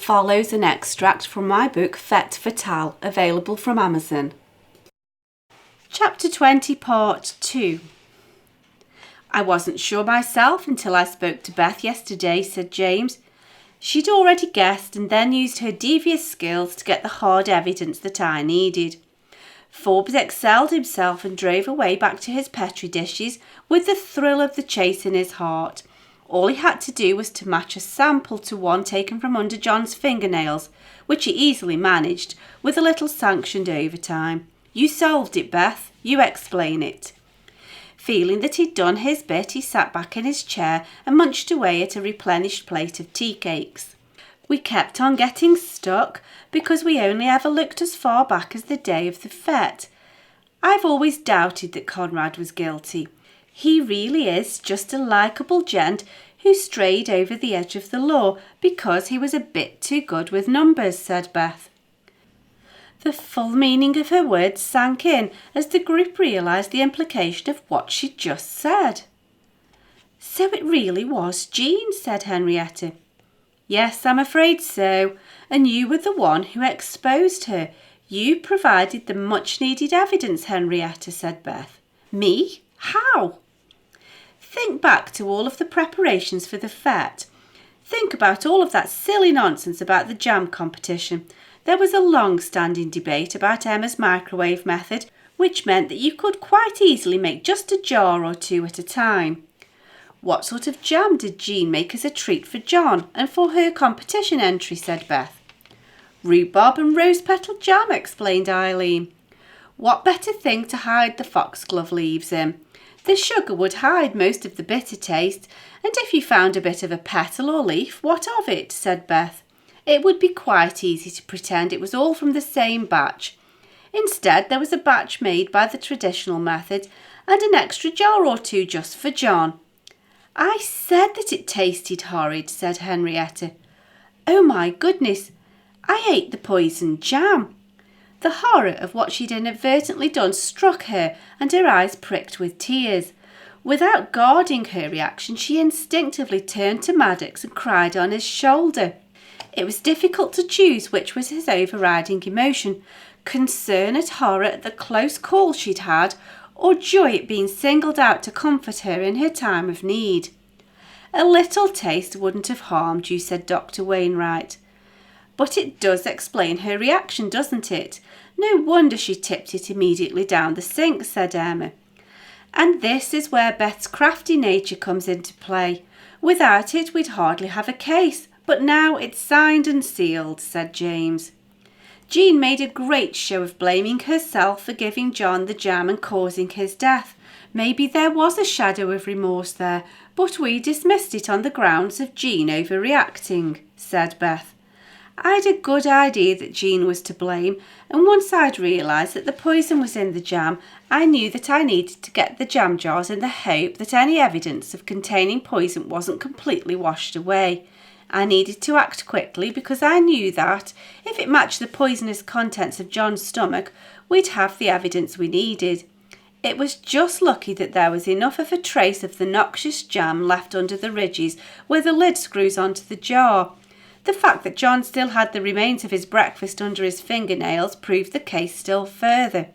follows an extract from my book Fête Fatale, available from Amazon. Chapter 20, Part 2. I wasn't sure myself until I spoke to Beth yesterday, said James. She'd already guessed and then used her devious skills to get the hard evidence that I needed. Forbes excelled himself and drove away back to his petri dishes with the thrill of the chase in his heart. All he had to do was to match a sample to one taken from under John's fingernails, which he easily managed, with a little sanctioned overtime. You solved it, Beth. You explain it. Feeling that he'd done his bit, he sat back in his chair and munched away at a replenished plate of tea cakes. We kept on getting stuck because we only ever looked as far back as the day of the fête. I've always doubted that Conrad was guilty. He really is just a likeable gent who strayed over the edge of the law because he was a bit too good with numbers, said Beth. The full meaning of her words sank in as the group realised the implication of what she'd just said. So it really was Jean, said Henrietta. Yes, I'm afraid so, and you were the one who exposed her. You provided the much-needed evidence, Henrietta, said Beth. Me? How? Think back to all of the preparations for the fête. Think about all of that silly nonsense about the jam competition. There was a long-standing debate about Emma's microwave method, which meant that you could quite easily make just a jar or two at a time. What sort of jam did Jean make as a treat for John and for her competition entry, said Beth. Rhubarb and rose petal jam, explained Eileen. What better thing to hide the foxglove leaves in? The sugar would hide most of the bitter taste, and if you found a bit of a petal or leaf, what of it, said Beth. It would be quite easy to pretend it was all from the same batch. Instead, there was a batch made by the traditional method and an extra jar or two just for John. I said that it tasted horrid, said Henrietta. Oh my goodness, I ate the poisoned jam. The horror of what she'd inadvertently done struck her and her eyes pricked with tears. Without guarding her reaction, she instinctively turned to Maddox and cried on his shoulder. It was difficult to choose which was his overriding emotion, concern at horror at the close call she'd had, or joy at being singled out to comfort her in her time of need. A little taste wouldn't have harmed you, said Dr. Wainwright. But it does explain her reaction, doesn't it? No wonder she tipped it immediately down the sink, said Emma. And this is where Beth's crafty nature comes into play. Without it, we'd hardly have a case, but now it's signed and sealed, said James. Jean made a great show of blaming herself for giving John the jam and causing his death. Maybe there was a shadow of remorse there, but we dismissed it on the grounds of Jean overreacting, said Beth. I'd a good idea that Jean was to blame, and once I'd realised that the poison was in the jam, I knew that I needed to get the jam jars in the hope that any evidence of containing poison wasn't completely washed away. I needed to act quickly because I knew that, if it matched the poisonous contents of John's stomach, we'd have the evidence we needed. It was just lucky that there was enough of a trace of the noxious jam left under the ridges where the lid screws onto the jar. The fact that John still had the remains of his breakfast under his fingernails proved the case still further.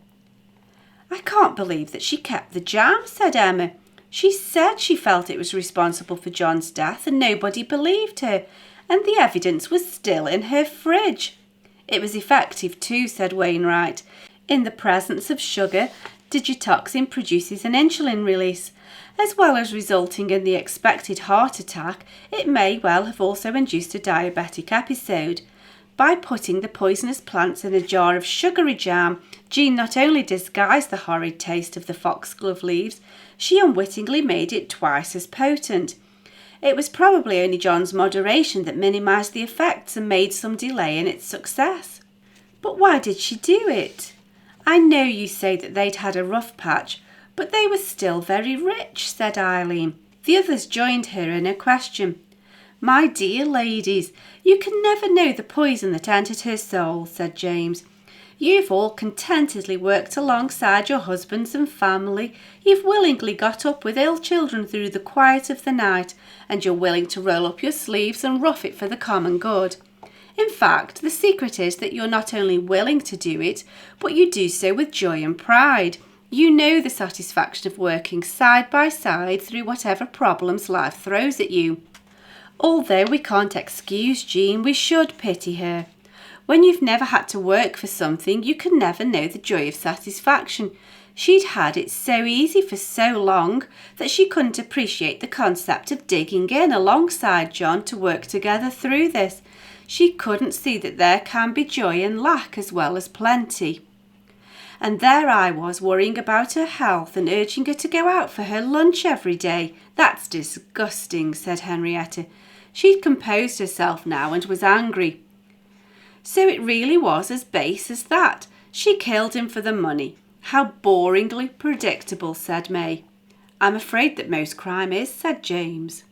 I can't believe that she kept the jam, said Emma. She said she felt it was responsible for John's death and nobody believed her, and the evidence was still in her fridge. It was effective too, said Wainwright. In the presence of sugar, digitoxin produces an insulin release. As well as resulting in the expected heart attack, it may well have also induced a diabetic episode. By putting the poisonous plants in a jar of sugary jam, Jean not only disguised the horrid taste of the foxglove leaves, she unwittingly made it twice as potent. It was probably only John's moderation that minimised the effects and made some delay in its success. But why did she do it? I know you say that they'd had a rough patch, but they were still very rich, said Eileen. The others joined her in her question. My dear ladies, you can never know the poison that entered her soul, said James. You've all contentedly worked alongside your husbands and family. You've willingly got up with ill children through the quiet of the night, and you're willing to roll up your sleeves and rough it for the common good. In fact, the secret is that you're not only willing to do it, but you do so with joy and pride. You know the satisfaction of working side by side through whatever problems life throws at you. Although we can't excuse Jean, we should pity her. When you've never had to work for something, you can never know the joy of satisfaction. She'd had it so easy for so long that she couldn't appreciate the concept of digging in alongside John to work together through this. She couldn't see that there can be joy and lack as well as plenty. And there I was worrying about her health and urging her to go out for her lunch every day. That's disgusting, said Henrietta. She'd composed herself now and was angry. So it really was as base as that. She killed him for the money. How boringly predictable, said May. I'm afraid that most crime is, said James.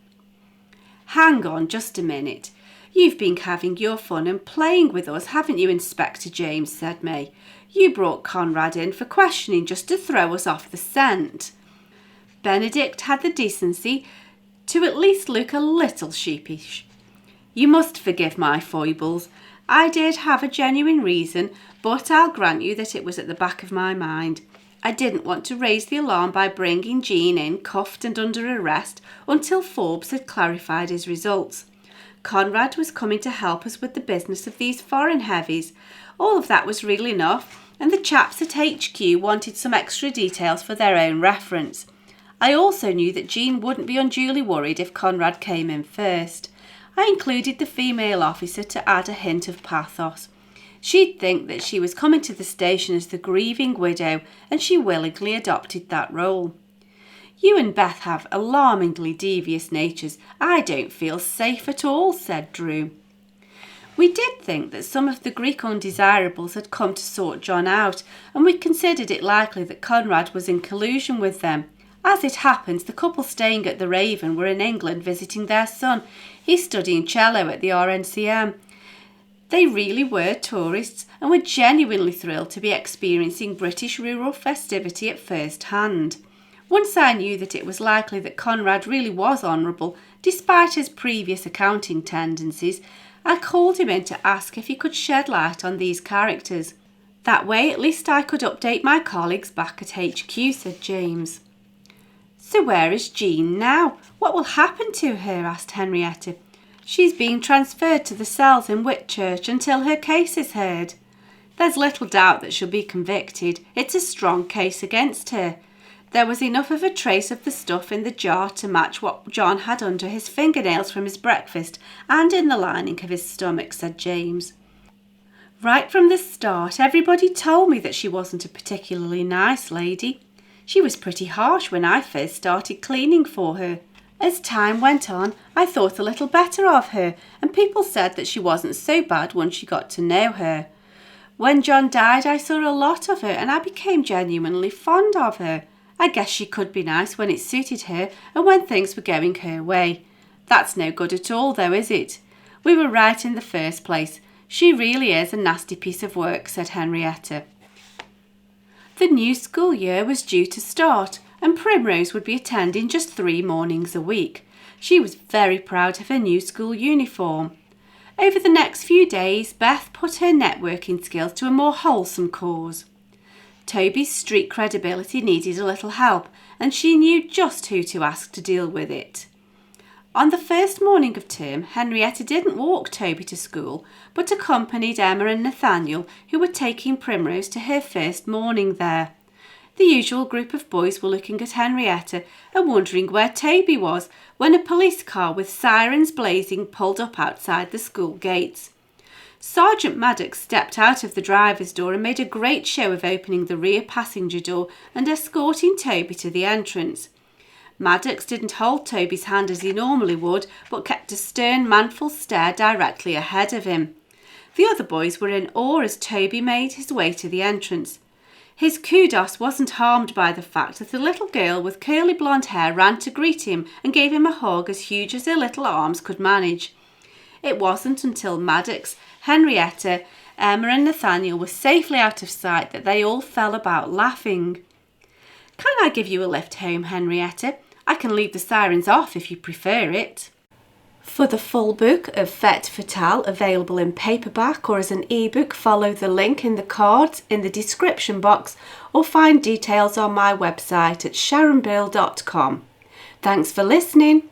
Hang on just a minute. You've been having your fun and playing with us, haven't you, Inspector James, said May. You brought Conrad in for questioning just to throw us off the scent. Benedict had the decency to at least look a little sheepish. You must forgive my foibles. I did have a genuine reason, but I'll grant you that it was at the back of my mind. I didn't want to raise the alarm by bringing Jean in cuffed and under arrest until Forbes had clarified his results. Conrad was coming to help us with the business of these foreign heavies. All of that was real enough, and the chaps at HQ wanted some extra details for their own reference. I also knew that Jean wouldn't be unduly worried if Conrad came in first. I included the female officer to add a hint of pathos. She'd think that she was coming to the station as the grieving widow, and she willingly adopted that role. You and Beth have alarmingly devious natures. I don't feel safe at all, said Drew. We did think that some of the Greek undesirables had come to sort John out, and we considered it likely that Conrad was in collusion with them. As it happens, the couple staying at the Raven were in England visiting their son. He's studying cello at the RNCM. They really were tourists and were genuinely thrilled to be experiencing British rural festivity at first hand. Once I knew that it was likely that Conrad really was honourable, despite his previous accounting tendencies, I called him in to ask if he could shed light on these characters. That way at least I could update my colleagues back at HQ, said James. So where is Jean now? What will happen to her? Asked Henrietta. She's being transferred to the cells in Whitchurch until her case is heard. There's little doubt that she'll be convicted. It's a strong case against her. There was enough of a trace of the stuff in the jar to match what John had under his fingernails from his breakfast and in the lining of his stomach, said James. Right from the start, everybody told me that she wasn't a particularly nice lady. She was pretty harsh when I first started cleaning for her. As time went on, I thought a little better of her, and people said that she wasn't so bad once you got to know her. When John died, I saw a lot of her, and I became genuinely fond of her. I guess she could be nice when it suited her and when things were going her way. That's no good at all, though, is it? We were right in the first place. She really is a nasty piece of work, said Henrietta. The new school year was due to start, and Primrose would be attending just 3 mornings a week. She was very proud of her new school uniform. Over the next few days, Beth put her networking skills to a more wholesome cause. Toby's street credibility needed a little help, and she knew just who to ask to deal with it. On the first morning of term, Henrietta didn't walk Toby to school, but accompanied Emma and Nathaniel, who were taking Primrose to her first morning there. The usual group of boys were looking at Henrietta and wondering where Toby was when a police car with sirens blazing pulled up outside the school gates. Sergeant Maddox stepped out of the driver's door and made a great show of opening the rear passenger door and escorting Toby to the entrance. Maddox didn't hold Toby's hand as he normally would, but kept a stern, manful stare directly ahead of him. The other boys were in awe as Toby made his way to the entrance. His kudos wasn't harmed by the fact that a little girl with curly blonde hair ran to greet him and gave him a hug as huge as her little arms could manage. It wasn't until Maddox, Henrietta, Emma and Nathaniel were safely out of sight that they all fell about laughing. "Can I give you a lift home, Henrietta? I can leave the sirens off if you prefer it." For the full book of Fête Fatale, available in paperback or as an ebook, follow the link in the cards in the description box or find details on my website at sharonbill.com. Thanks for listening.